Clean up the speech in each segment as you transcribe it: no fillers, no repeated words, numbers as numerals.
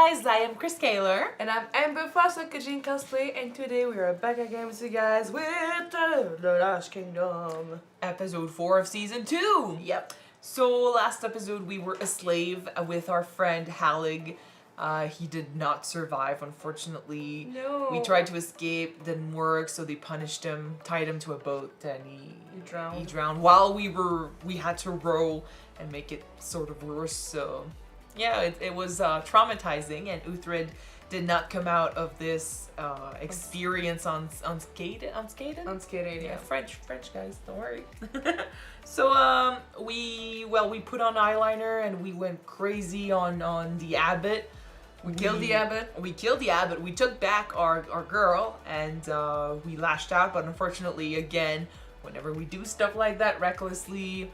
guys, I am Chris Kaler. And I'm Amber Foster, Kyuujin cosplay, and today we are back again with you guys with the Last Kingdom. Episode 4 of Season 2. Yep. So last episode we were a slave with our friend Hallig. He did not survive, unfortunately. No. We tried to escape, didn't work, so they punished him, tied him to a boat, and he drowned. While we had to row and make it sort of worse, so... Yeah, it was traumatizing, and Uthred did not come out of this experience unscathed. Unscathed, Yeah, French guys, don't worry. So we put on eyeliner and we went crazy on the abbot. We killed the abbot. We killed the abbot. We took back our girl and we lashed out, but unfortunately, again, whenever we do stuff like that recklessly,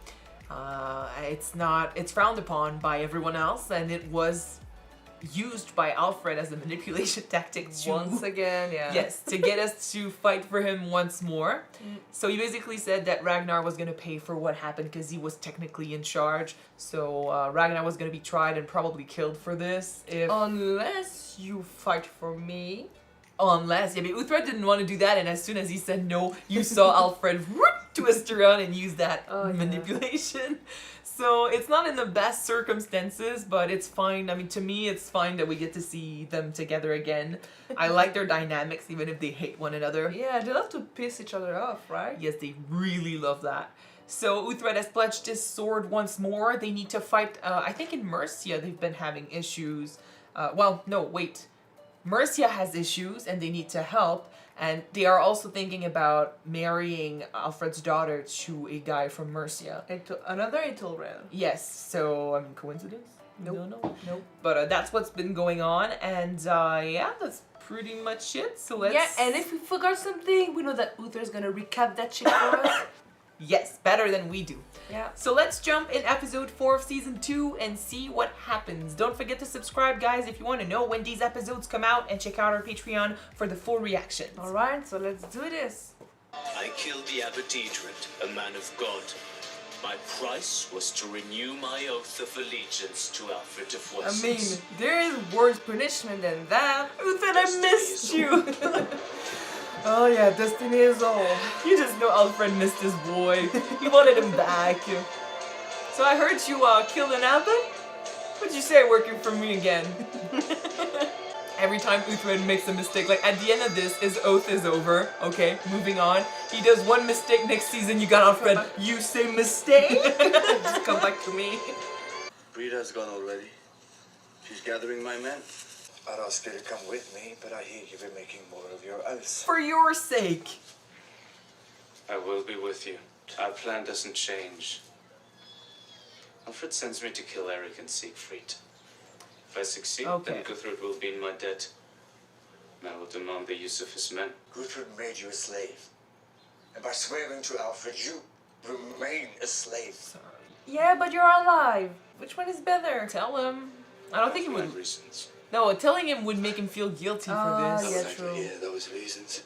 it's frowned upon by everyone else, and it was used by Alfred as a manipulation tactic Once again, yeah. Yes, to get us to fight for him once more. So he basically said that Ragnar was going to pay for what happened because he was technically in charge. So Ragnar was going to be tried and probably killed for this. Unless you fight for me. Unless, yeah, but Uthred didn't want to do that, and as soon as he said no, you saw Alfred twist around and use that manipulation. So it's not in the best circumstances, but it's fine. I mean, to me, it's fine that we get to see them together again. I like their dynamics, even if they hate one another. Yeah, they love to piss each other off, right? Yes, they really love that. So Uthred has pledged his sword once more. They need to fight, I think in Mercia they've been having issues. Mercia has issues and they need to help, and they are also thinking about marrying Alfred's daughter to a guy from Mercia. Another Aethelred. Yes, so, I mean, coincidence? Nope. No. But that's what's been going on, and yeah, that's pretty much it, so let's... Yeah, and if we forgot something, we know that Uthred's gonna recap that shit for us. Yes, better than we do. Yeah. So let's jump in episode 4 of season 2 and see what happens. Don't forget to subscribe, guys, if you want to know when these episodes come out, and check out our Patreon for the full reactions. Alright, so let's do this. I killed the Abbot Uthred, a man of God. My price was to renew my oath of allegiance to Alfred of Wessex. I mean, there is worse punishment than that. Uthred, I missed you! Oh yeah, destiny is all. You just know Alfred missed his boy. He wanted him back. So I heard you killed an abbot? What'd you say working for me again? Every time Uthred makes a mistake, like at the end of this, his oath is over. Okay, moving on. He does one mistake next season, you got Alfred. You say mistake? Just come back to me. Brida's gone already. She's gathering my men. I'd ask her to come with me, but I hear you've been making more of your oaths. For your sake. I will be with you. Our plan doesn't change. Alfred sends me to kill Eric and Siegfried. If I succeed, then Guthred will be in my debt. And I will demand the use of his men. Guthred made you a slave. And by swearing to Alfred, you remain a slave. Sorry. Yeah, but you're alive. Which one is better? Tell him. I don't think it would... reasons. No, telling him would make him feel guilty for this. Yeah, I'd like true. to hear those reasons.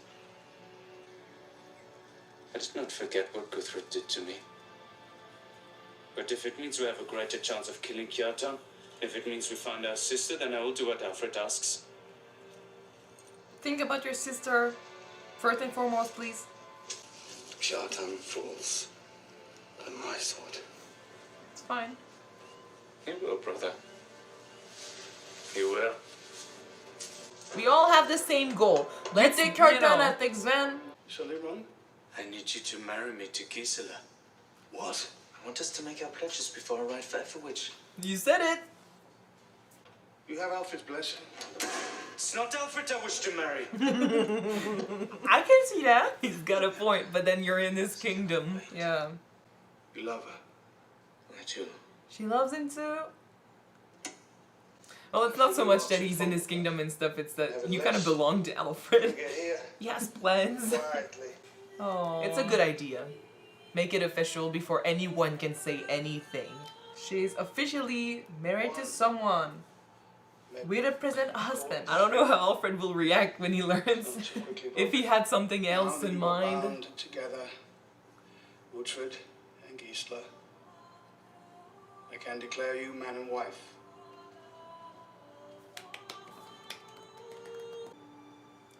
I did not forget what Guthred did to me. But if it means we have a greater chance of killing Kyuujin, if it means we find our sister, then I will do what Alfred asks. Think about your sister first and foremost, please. Kyuujin falls on my sword. It's fine. He will, brother. He will. We all have the same goal. Let's take her down at Exven. Shall we run? I need you to marry me to Gisela. What? I want us to make our pledges before I ride for Aethelred. You said it. You have Alfred's blessing. It's not Alfred I wish to marry. I can see that. He's got a point, but then you're in his kingdom. Yeah. You love her. I do. She loves him too. Well, it's not so much that he's in his kingdom and stuff, it's that you kind of belong to Alfred. Get here. He has plans. Quietly. Oh. It's a good idea. Make it official before anyone can say anything. She's officially married to someone. We represent a husband. I don't know how Alfred will react when he learns. If he had something else in mind. Bound together, Uthred and Gisela. I can declare you man and wife.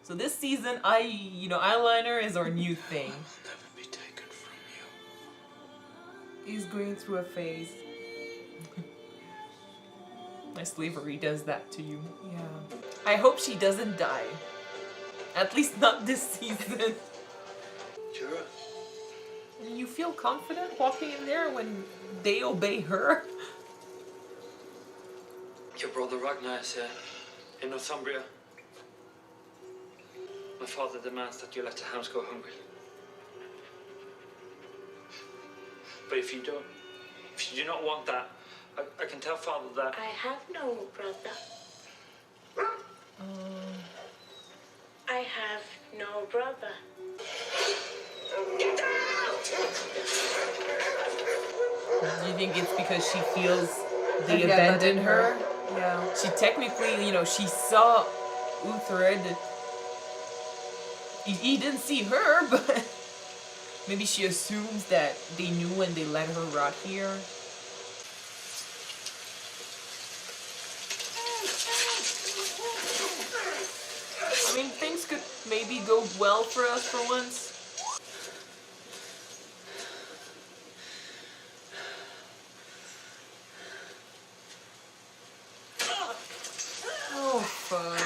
So this season, eyeliner is our new thing. I will never be taken from you. He's going through a phase. My slavery does that to you. Yeah. I hope she doesn't die. At least not this season. Sure. You feel confident walking in there when they obey her? Your brother Ragnar is here, in Northumbria. My father demands that you let the hounds go hungry. But if you do not want that, I can tell father that... I have no brother. I have no brother. Do you think it's because she feels they abandoned her? Yeah. She technically, she saw Uthred. He didn't see her, but maybe she assumes that they knew when they let her rot here. I mean, things could maybe go well for us for once. Oh, fun.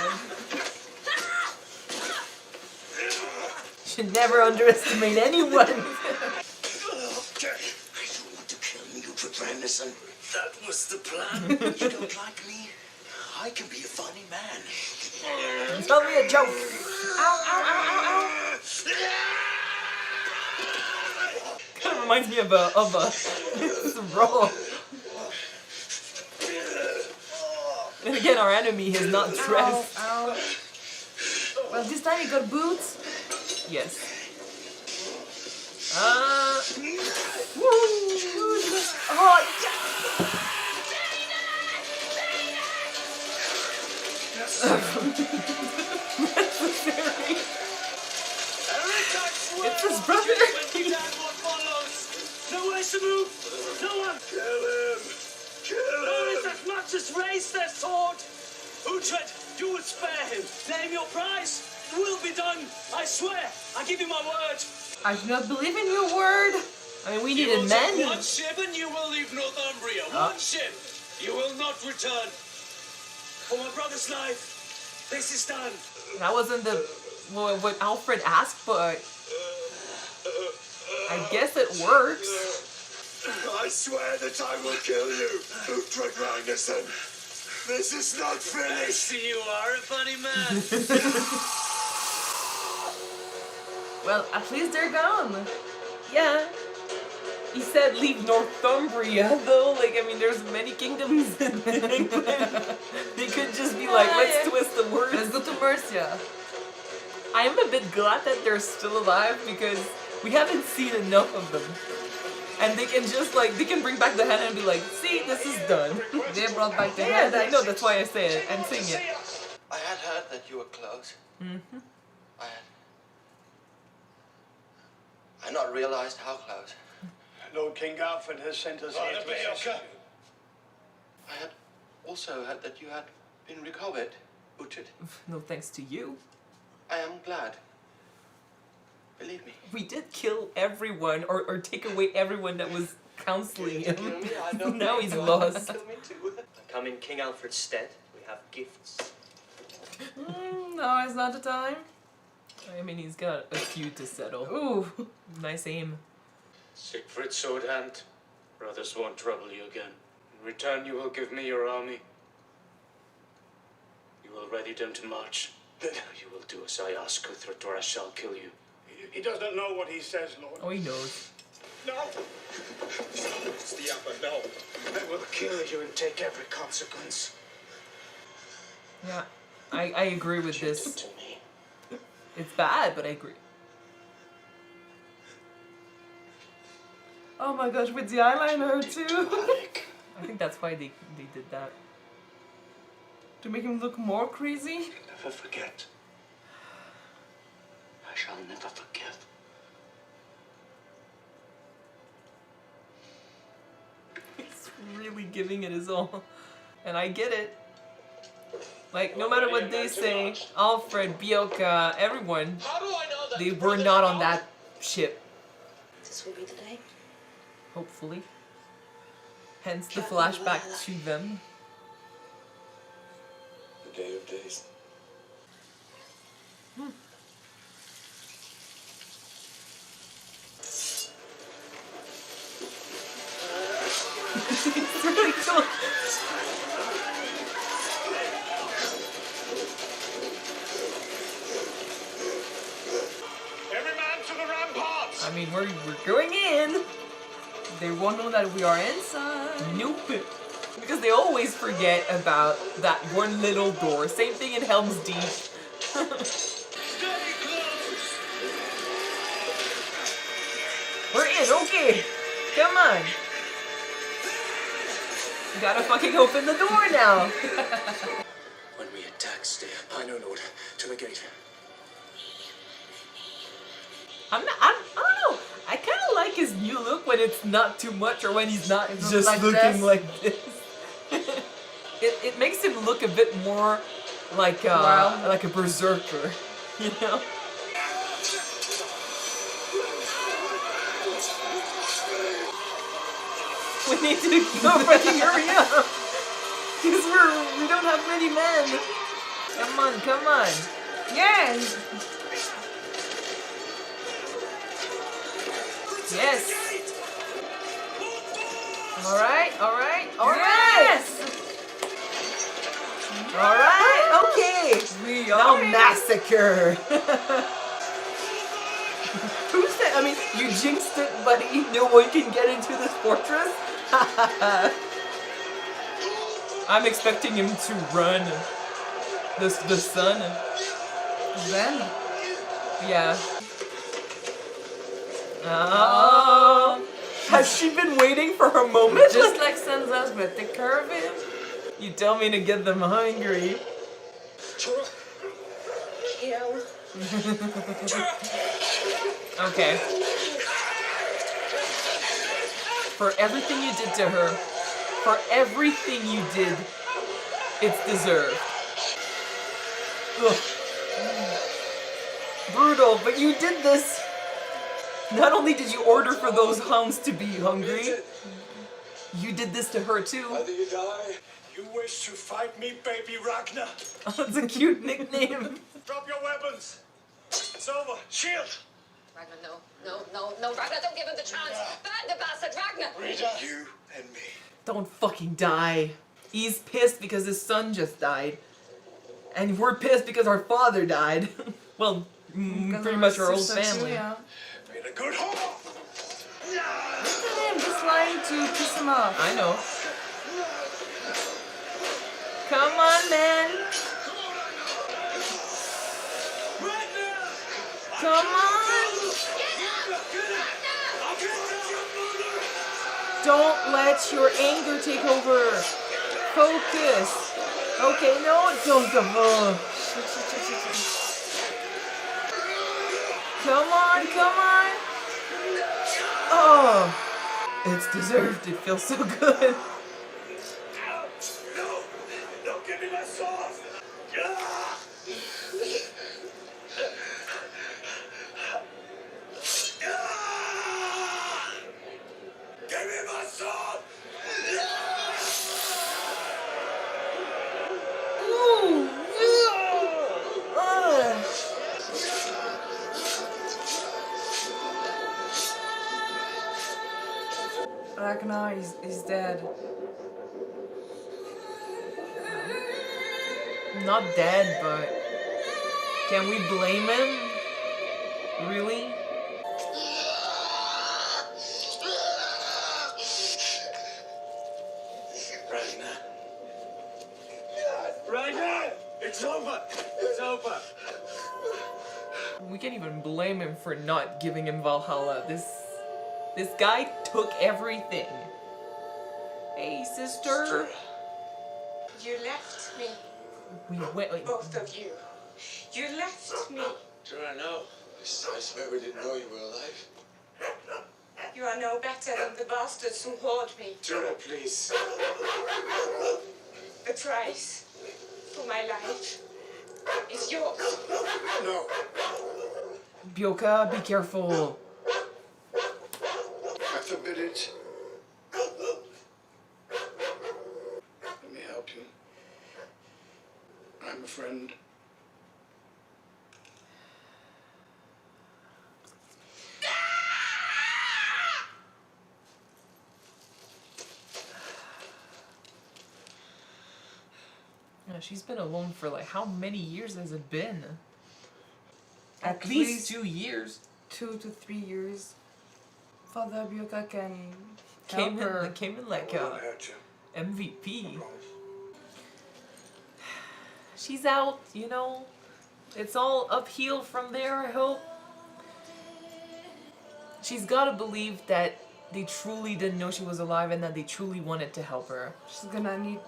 Should never underestimate anyone. I don't want to kill you, Uthred Ragnar. That was the plan. You don't like me? I can be a funny man. Tell me a joke. Ow, ow, ow, ow, Kind of reminds me of a roll. And again, our enemy is not dressed. ow. Ow. Well, this time you got boots. Yes. Woo! Oh, yeah. It's his brother. Nowhere to move! No one! Kill him! Kill No him! is as much as raise their sword! Uthred, you would spare him! Name your price! It will be done! I swear! I give you my word! I do not believe in your word. I mean, we You needed will men. take one ship and you will leave Northumbria. One ship! You will not return. For my brother's life, this is done. That wasn't what Alfred asked, but I guess it works. I swear that I will kill you, Uthred Ragnar. This is not finished. You are a funny man. Well, at least they're gone. Yeah. He said leave Northumbria, though. Like, I mean, there's many kingdoms in England. They could just be like, let's twist the words. Let's go to Mercia. I am a bit glad that they're still alive because we haven't seen enough of them. And they can just they can bring back the hand and be like, see, this is done. They brought back the Yeah, head. I know, that's why I say it and sing it. I had heard that you were close. Mm-hmm. I had not realized how close. Lord King Alfred has sent us here to assist you. I had also heard that you had been recovered, Uthred. No thanks to you. I am glad. Believe me. We did kill everyone or take away everyone that was counseling him. Kill me, I don't Now think he's so. lost. Kill me too. Come in King Alfred's stead. We have gifts. No, it's not the time. I mean, he's got a few to settle. Ooh. Nice aim. Siegfried's sword hand. Brothers won't trouble you again. In return, you will give me your army. You will ready them to march. You will do as I ask, Guthred, or I shall kill you. He does not know what he says, Lord. Oh, he knows. No! It's the upper no. I will kill you and take every consequence. Yeah, I agree with this. To me. It's bad, but I agree. Oh my gosh, with the eyeliner too. I think that's why they did that. To make him look more crazy. Never forget. I shall never forgive. He's really giving it his all. And I get it. Like, no matter what they say, Alfred, Bielka, everyone, How do I know that? they were not on that ship. This will be the day. Hopefully. Hence the flashback to them. The day of days. It's really cool. Every man to the ramparts! I mean, we're going in. They won't know that we are inside. Nope. Because they always forget about that one little door. Same thing in Helm's Deep. Stay close! We're in, okay. Come on. You gotta fucking open the door now. When we attack, stay up. I know, Lord. To the gate. I don't know. I kind of like his new look when it's not too much or when he's not just like looking this. like this. it makes him look a bit more like Wild. like a berserker, you know? We need to go fucking hurry up. Because we don't have many men. Come on, come on. Yes! Yes. Alright. Yes! Alright, okay. We Now are in. massacre. Who said, I mean, you jinxed it, buddy. No one can get into this fortress. I'm expecting him to run. The sun. Then? Yeah. Oh. Has she been waiting for her moment? Just like Sansa's, but take care of him. You tell me to get them hungry. Kill. Okay. For everything you did to her, for everything you did, it's deserved. Ugh. Brutal, but you did this. Not only did you order for those hounds to be hungry, you did this to her too. Either you die. You wish to fight me, baby Ragnar? That's a cute nickname. Drop your weapons. It's over. Shield. Ragnar, no, Ragnar, don't give him the chance. Ban the bastard, Ragnar. Rita. You and me. Don't fucking die. He's pissed because his son just died. And we're pissed because our father died. Well, pretty much our whole family. Yeah. Made a good haul. Look at him, just lying to piss him off. I know. Come on, man. Come on. Don't let your anger take over. Focus. Okay, no, don't go. Come on, come on. Oh, it's deserved. It feels so good. No, don't give me my sword. Give me my sword. Ooh. Ugh. Ragnar is dead. Not dead, but can we blame him? Really? Ragnar. Ragnar, it's over. It's over. We can't even blame him for not giving him Valhalla. This guy took everything. Hey, sister. You left me, We went. both of you. You left me. Sure, I know. I swear we didn't know you were alive. You are no better than the bastards who hoard me. Jura, please. The price. for my life. It's yours. No. Byoka, be careful. I forbid it. Let me help you. I'm a friend. Yeah, she's been alone for like, how many years has it been? At least 2 years. 2 to 3 years. Father Byoka can help her. Came in like I won't hurt you. MVP. She's out, you know. It's all uphill from there, I hope. She's gotta believe that they truly didn't know she was alive and that they truly wanted to help her. She's gonna need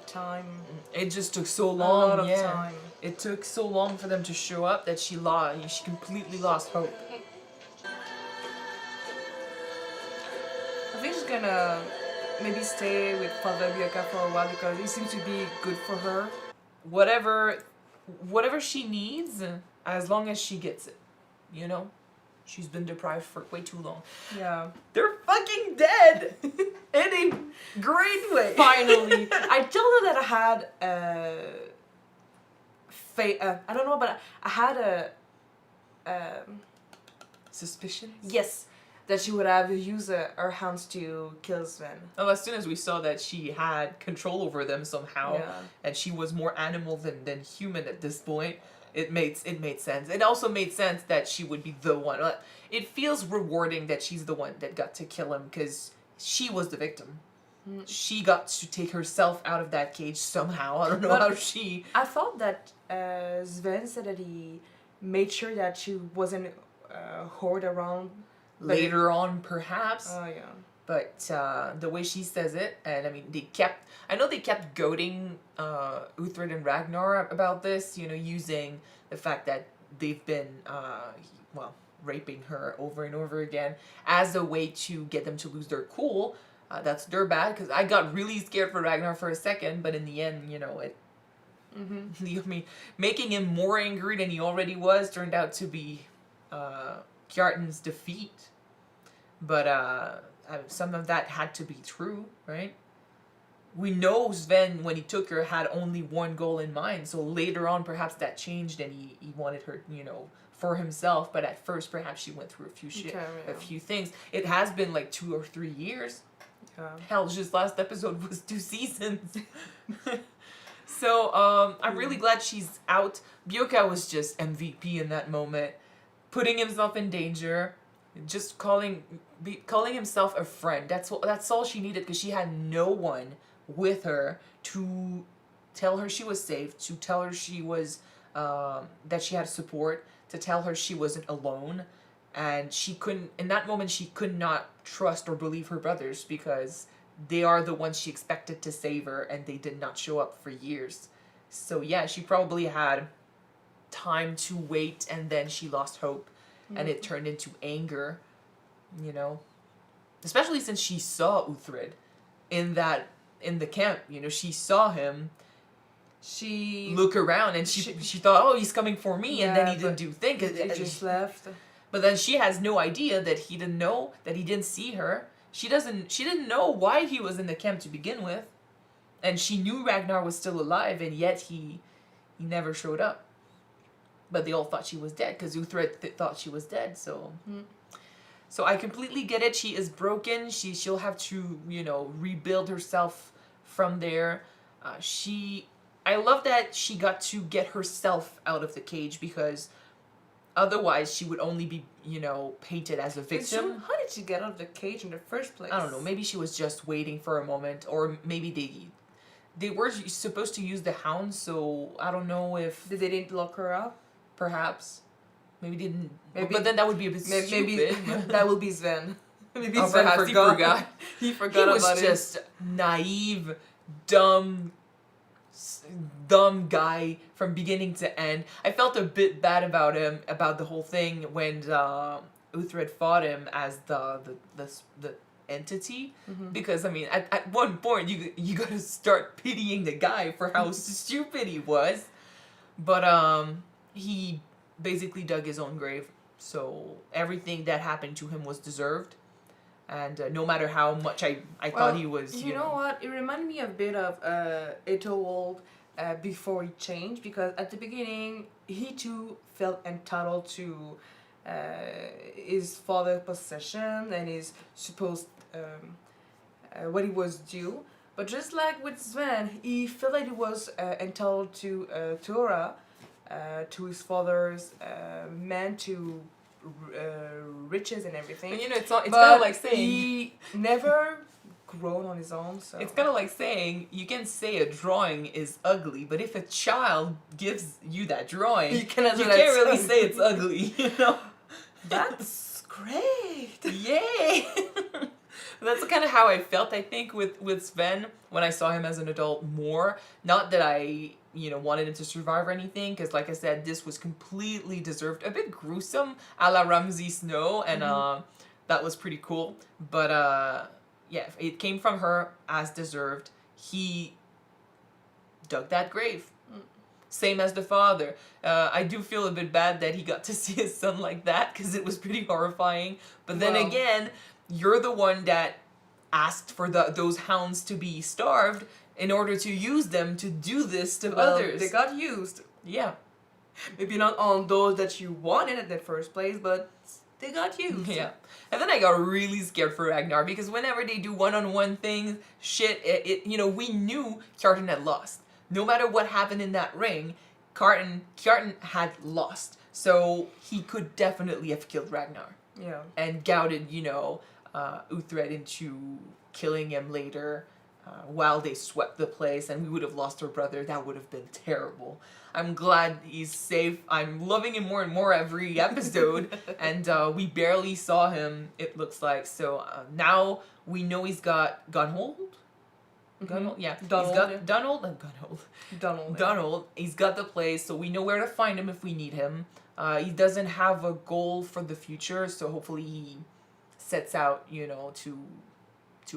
time. It just took so long, A lot of yeah. time. It took so long for them to show up that she completely lost hope. I think she's gonna maybe stay with Father Byoka for a while because he seems to be good for her. Whatever she needs, as long as she gets it, you know? She's been deprived for way too long. Yeah. They're fucking dead! In a great way! Finally! I told her that I had I don't know, but I had a Suspicion? yes, that she would have used her hands to kill Sven. Oh, as soon as we saw that she had control over them somehow, Yeah. and she was more animal than human at this point, it made sense. It also made sense that she would be the one. It feels rewarding that she's the one that got to kill him because she was the victim. She got to take herself out of that cage somehow. I don't know how she... I thought that Sven said that he made sure that she wasn't hoard around. Later on, perhaps. Oh, yeah. But the way she says it, and I mean, I know they kept goading Uthred and Ragnar about this, you know, using the fact that they've been, raping her over and over again as a way to get them to lose their cool. That's their bad, because I got really scared for Ragnar for a second, but in the end, you know, it... I mean, making him more angry than he already was turned out to be Kjartan's defeat. But some of that had to be true, right? We know Sven, when he took her, had only one goal in mind. So later on, perhaps that changed and he wanted her, you know, for himself. But at first, perhaps she went through a few things. It has been like 2 or 3 years. Yeah. Hell, just last episode was 2 seasons. So I'm really glad she's out. Byoka was just MVP in that moment, putting himself in danger, just calling himself a friend. That's all she needed, because she had no one with her to tell her she was safe, to tell her she was that she had support, to tell her she wasn't alone. And she couldn't, in that moment, she could not trust or believe her brothers, because they are the ones she expected to save her, and they did not show up for years. So yeah, she probably had time to wait, and then she lost hope, and it turned into anger, you know. Especially since she saw Uthred in the camp, you know, she saw him. She look around, and she thought, oh, he's coming for me, and then he didn't do thing. He just left. But then she has no idea that he didn't know, that he didn't see her. She didn't know why he was in the camp to begin with. And she knew Ragnar was still alive, and yet he never showed up. But they all thought she was dead, because Uthred thought she was dead, so... So I completely get it. She is broken. She'll have to, you know, rebuild herself from there. I love that she got to get herself out of the cage, because... otherwise, she would only be, you know, painted as a victim. How did she get out of the cage in the first place? I don't know. Maybe she was just waiting for a moment, or maybe they were supposed to use the hound, so I don't know if... They didn't lock her up? Perhaps. Maybe they didn't... But then that would be a bit stupid. Maybe that will be Sven. Maybe Sven perhaps forgot. He forgot about it. He was just naive, dumb guy from beginning to end. I felt a bit bad about him, about the whole thing, when Uthred fought him as the entity, because I mean, at one point you gotta start pitying the guy for how stupid he was, but he basically dug his own grave, so everything that happened to him was deserved, and no matter how much I thought he was, you know what, it reminded me a bit of Aethelred before he changed, because at the beginning he too felt entitled to his father's possession and his supposed what he was due, but just like with Sven, he felt like he was entitled to Tora, to his father's man, to riches and everything. And, you know, it's kind of like saying he never grown on his own. So it's kind of like saying you can say a drawing is ugly, but if a child gives you that drawing, you can't really say it's ugly. You know, that's great. Yay! That's kind of how I felt, I think, with Sven when I saw him as an adult more. Not that I, you know, wanted him to survive or anything, because like I said, this was completely deserved. A bit gruesome, a la Ramsay Snow, and that was pretty cool. But yeah, it came from her as deserved. He dug that grave. Same as the father. I do feel a bit bad that he got to see his son like that, because it was pretty horrifying. But then again, you're the one that asked for those hounds to be starved in order to use them to do this to others. They got used. Yeah. Maybe not on those that you wanted in the first place, but they got used. Yeah. And then I got really scared for Ragnar, because whenever they do one-on-one things, shit, you know, we knew Kyuujin had lost. No matter what happened in that ring, Kyuujin had lost. So he could definitely have killed Ragnar. Yeah. And goaded, you know, Uthred into killing him later while they swept the place, and we would have lost our brother. That would have been terrible. I'm glad he's safe. I'm loving him more and more every episode, and we barely saw him, it looks like. So now we know he's got Gunhold. Gunhold, yeah. Donald, he's got yeah. Donald. He's got the place, so we know where to find him if we need him. He doesn't have a goal for the future, so hopefully he sets out, you know, to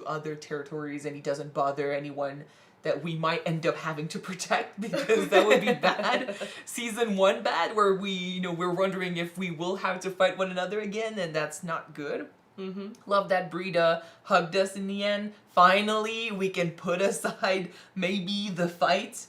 other territories, and he doesn't bother anyone that we might end up having to protect, because that would be bad. Season 1 bad, where we, you know, we're wondering if we will have to fight one another again, and that's not good. Love that Brita hugged us in the end. Finally, we can put aside maybe the fight.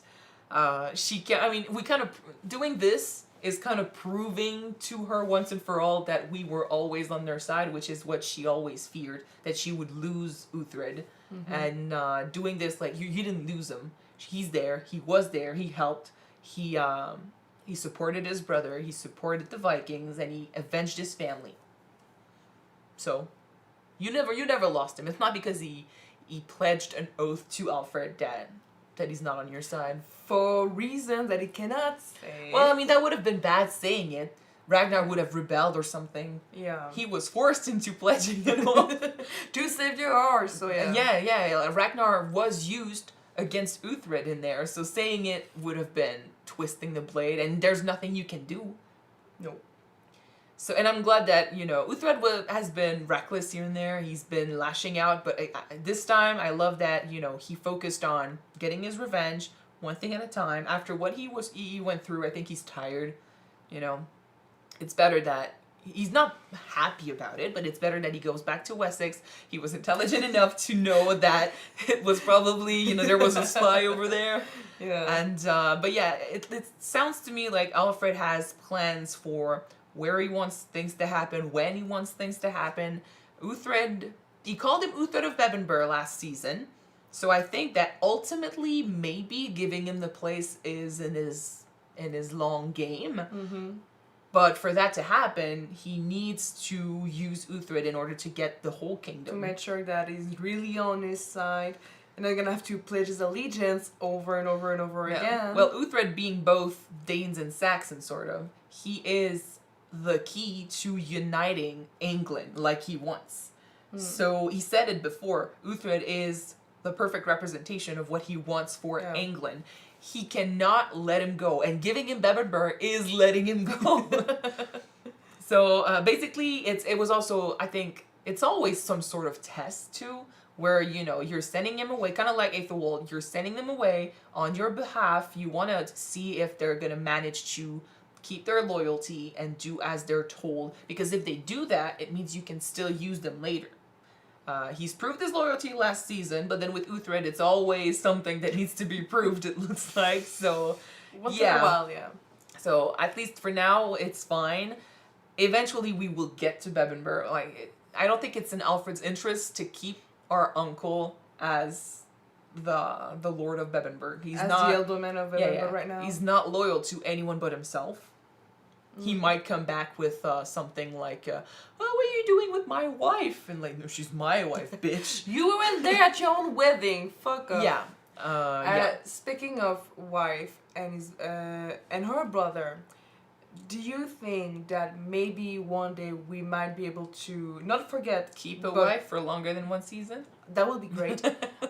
She can. I mean, we kind of doing this is kind of proving to her once and for all that we were always on their side, which is what she always feared, that she would lose Uthred. And doing this, like, you didn't lose him. He's there. He was there. He helped. He supported his brother. He supported the Vikings, and he avenged his family. So, you never lost him. It's not because he pledged an oath to Alfred that he's not on your side. For reasons that he cannot say. Well, I mean, that would have been bad saying it. Ragnar would have rebelled or something. Yeah. He was forced into pledging an oath. To save your horse, so yeah. Yeah. Ragnar was used against Uthred in there, so saying it would have been twisting the blade, and there's nothing you can do. No. So, and I'm glad that, you know, Uthred has been reckless here and there. He's been lashing out, but this time I love that, you know, he focused on getting his revenge, one thing at a time. After what he went through, I think he's tired, you know. It's better that he's not happy about it, but it's better that he goes back to Wessex. He was intelligent enough to know that it was probably, you know, there was a spy over there. Yeah. And, but yeah, it sounds to me like Alfred has plans for where he wants things to happen, when he wants things to happen. Uthred, he called him Uthred of Bebbanburg last season. So I think that ultimately maybe giving him the place is in his long game. But for that to happen, he needs to use Uthred in order to get the whole kingdom. To make sure that he's really on his side. And they're gonna have to pledge his allegiance over and over and over again. Well, Uthred being both Danes and Saxons, sort of, he is the key to uniting England like he wants. So he said it before, Uthred is the perfect representation of what he wants for England. He cannot let him go, and giving him Bebbanburg is letting him go. So basically, it was also, I think, it's always some sort of test too, where, you know, you're sending him away, kind of like Aethelred, you're sending them away on your behalf. You want to see if they're going to manage to keep their loyalty and do as they're told, because if they do that, it means you can still use them later. He's proved his loyalty last season, but then with Uthred, it's always something that needs to be proved, it looks like. So, Once in a while, yeah. So, at least for now, it's fine. Eventually, we will get to Bebbanburg. Like, I don't think it's in Alfred's interest to keep our uncle as the Lord of Bebbanburg. He's as not the Ealdorman of Bebbanburg right now. He's not loyal to anyone but himself. He might come back with something like, "Oh, what are you doing with my wife?" And like, "No, she's my wife, bitch." You weren't there at your own wedding. Fuck off. Yeah. Speaking of wife and his and her brother, do you think that maybe one day we might be able to not forget Keep a wife for longer than one season? That would be great.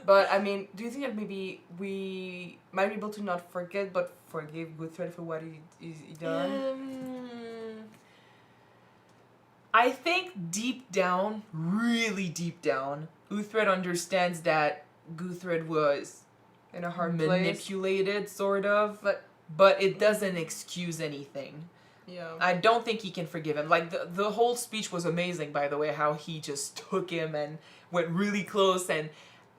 But I mean, do you think that maybe we might be able to not forget but forgive Guthred for what he done? I think deep down, really deep down, Uthred understands that Guthred was In a hard manipulated, sort of, but it doesn't excuse anything. Yeah. I don't think he can forgive him. Like, the whole speech was amazing, by the way, how he just took him and went really close, and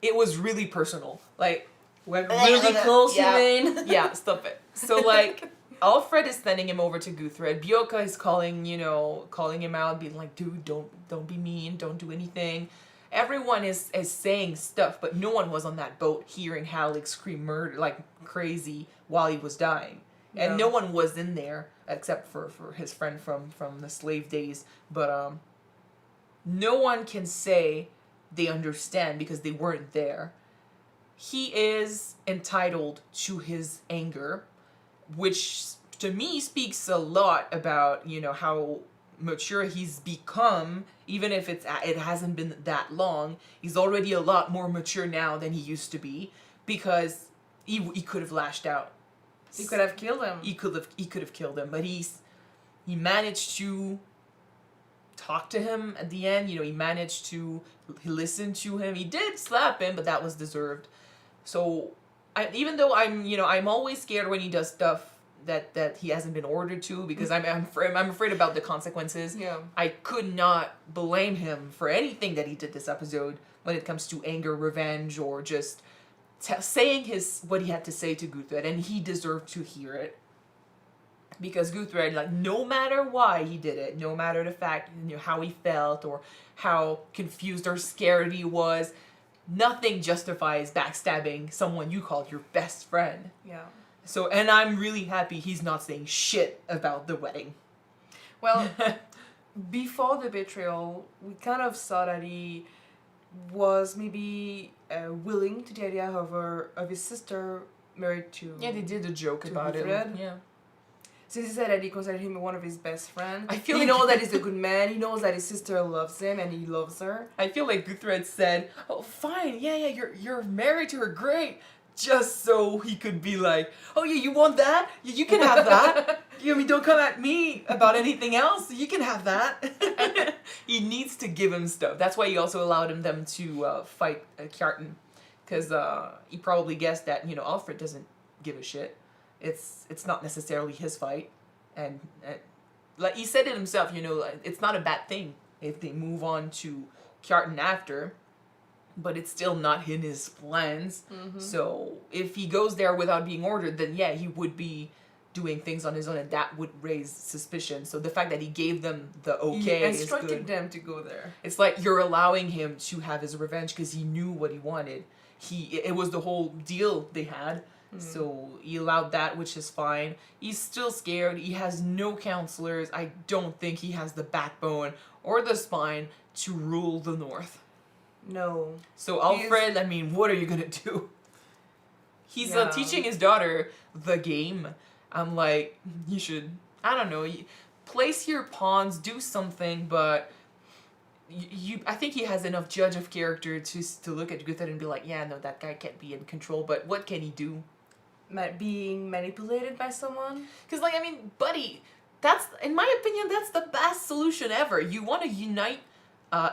it was really personal. Like, went really close, yeah, you mean? Yeah, stop it. So, like, Alfred is sending him over to Guthred. Bjorka is calling him out, being like, "Dude, don't be mean, don't do anything." Everyone is saying stuff, but no one was on that boat hearing Halleck scream murder like crazy while he was dying. And no one was in there except for his friend from the slave days. But no one can say they understand because they weren't there. He is entitled to his anger, which to me speaks a lot about, you know, how mature he's become. Even if it hasn't been that long, he's already a lot more mature now than he used to be, because he could have lashed out. He could have killed him. He could have killed him, but he managed to talk to him at the end. You know, he managed to listen to him. He did slap him, but that was deserved. So, even though I'm always scared when he does stuff that he hasn't been ordered to, because I'm afraid about the consequences. Yeah. I could not blame him for anything that he did this episode when it comes to anger, revenge, or just saying what he had to say to Guthred, and he deserved to hear it. Because Guthred, like, no matter why he did it, no matter the fact, you know, how he felt or how confused or scared he was, nothing justifies backstabbing someone you called your best friend. Yeah. So, and I'm really happy he's not saying shit about the wedding. Well, before the betrayal, we kind of saw that he was maybe willing to the idea of his sister married to... Yeah, they did a joke about it. Uthred. Yeah. Since he said that he considered him one of his best friends, I feel he like knows that he's a good man. He knows that his sister loves him and he loves her. I feel like Guthred said, "Oh, fine, yeah, you're married to her, great," just so he could be like, "Oh yeah, you want that? You can have that. You mean don't come at me about anything else. You can have that." He needs to give him stuff. That's why he also allowed them to fight Kyuujin, because he probably guessed that, you know, Alfred doesn't give a shit. It's not necessarily his fight, and like he said it himself, you know, it's not a bad thing if they move on to Kyuujin after, but it's still not in his plans. Mm-hmm. So if he goes there without being ordered, then yeah, he would be doing things on his own, and that would raise suspicion. So the fact that he gave them the okay is good. He instructed them to go there. It's like you're allowing him to have his revenge because he knew what he wanted. It was the whole deal they had. So he allowed that, which is fine. He's still scared. He has no counselors. I don't think he has the backbone or the spine to rule the North. No. So Alfred, I mean, what are you gonna do? He's teaching his daughter the game. I'm like, you should, I don't know, place your pawns, do something, but I think he has enough judge of character to look at Guthred and be like, yeah, no, that guy can't be in control, but what can he do? Being manipulated by someone? Because, like, I mean, buddy, that's, in my opinion, that's the best solution ever. You want to unite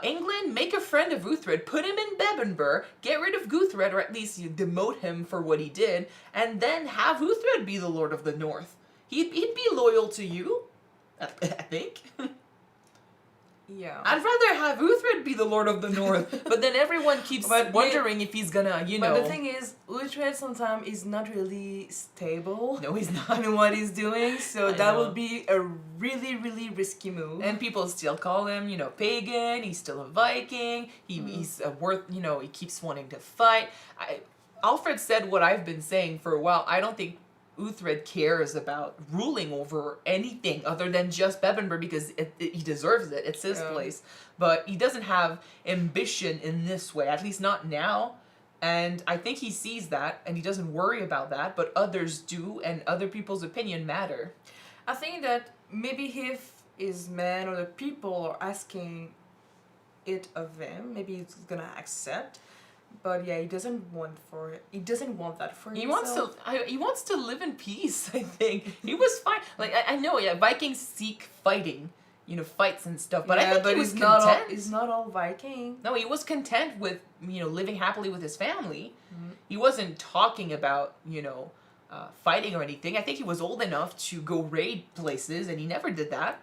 England, make a friend of Uthred, put him in Bebbanburg, get rid of Guthred, or at least you demote him for what he did, and then have Uthred be the Lord of the North. He'd be loyal to you, I think. Yeah. I'd rather have Uthred be the Lord of the North, but then everyone keeps wondering if he's gonna, you know. But the thing is, Uthred sometimes is not really stable. No, he's not. In what he's doing, so I that know. would be a really, really risky move. And people still call him, you know, pagan. He's still a Viking. He's you know, he keeps wanting to fight. Alfred said what I've been saying for a while. I don't think Uthred cares about ruling over anything other than just Bebbanburg because he deserves it. It's his place. But he doesn't have ambition in this way, at least not now. And I think he sees that and he doesn't worry about that, but others do, and other people's opinion matter. I think that maybe if his men or the people are asking it of him, maybe he's gonna accept. But yeah, he doesn't want that for himself. He wants to live in peace, I think. He was fine. Like, I know, yeah, Vikings seek fighting, you know, fights and stuff, but I think he was content. He's not all Viking. No, he was content with, you know, living happily with his family. Mm-hmm. He wasn't talking about, you know, fighting or anything. I think he was old enough to go raid places, and he never did that.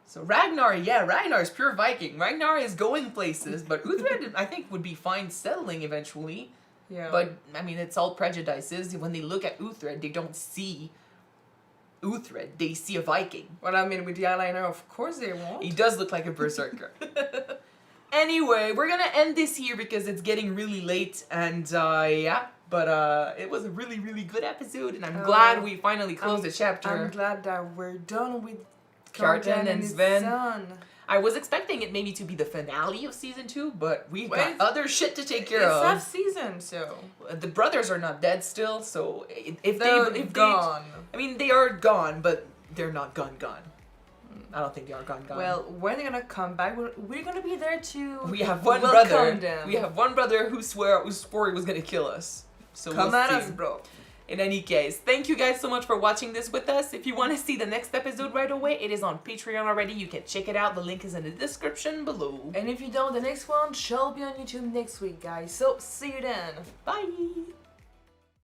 So Ragnar is pure Viking. Ragnar is going places, but Uthred, I think, would be fine settling eventually. Yeah. But, I mean, it's all prejudices. When they look at Uthred, they don't see Uthred. They see a Viking. Well, I mean, with the eyeliner, of course they won't. He does look like a berserker. Anyway, we're gonna end this here because it's getting really late, and, yeah. But it was a really, really good episode, and I'm glad we finally closed the chapter. I'm glad that we're done with Kyuujin and Sven. Son. I was expecting it maybe to be the finale of season 2, but we've got other shit to take care of. It's half season, so the brothers are not dead still. So if they're they gone, I mean they are gone, but they're not gone. I don't think they are gone. Well, when they're gonna come back, we're gonna be there to. We have one brother. We have one brother who swore he was gonna kill us. So come at us, bro. In any case, thank you guys so much for watching this with us. If you want to see the next episode right away, it is on Patreon already. You can check it out. The link is in the description below. And if you don't, the next one shall be on YouTube next week, guys. So, see you then. Bye!